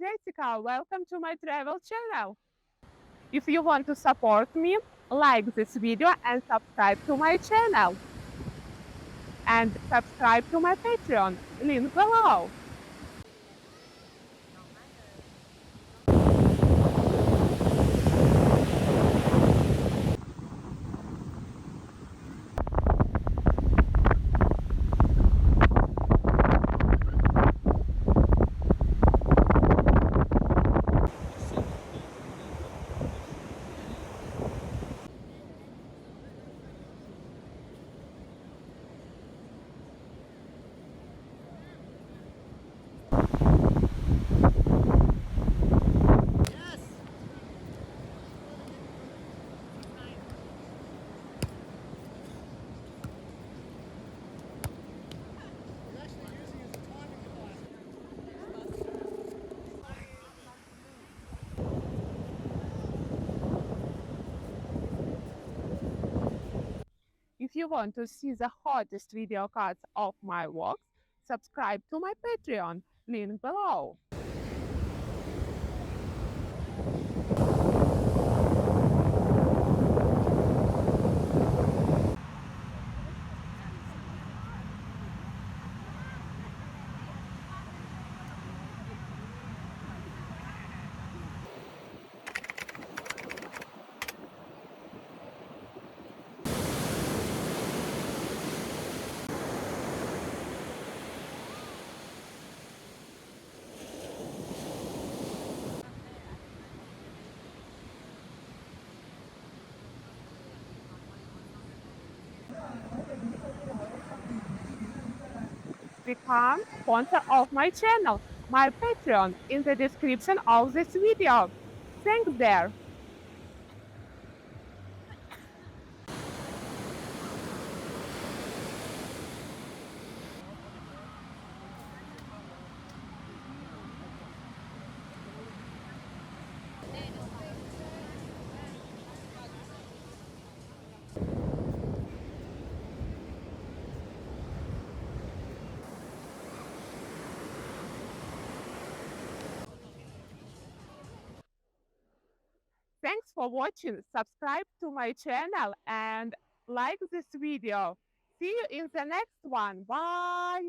Jessica. Welcome to my travel channel. If you want to support me, like this video and subscribe to my channel. And subscribe to my Patreon, link below. If you want to see the hottest video cuts of my walks, subscribe to my Patreon, link below. Become sponsor of my channel, my Patreon, in the description of this video. Thanks there. Thanks for watching. Subscribe to my channel and like this video. See you in the next one. Bye.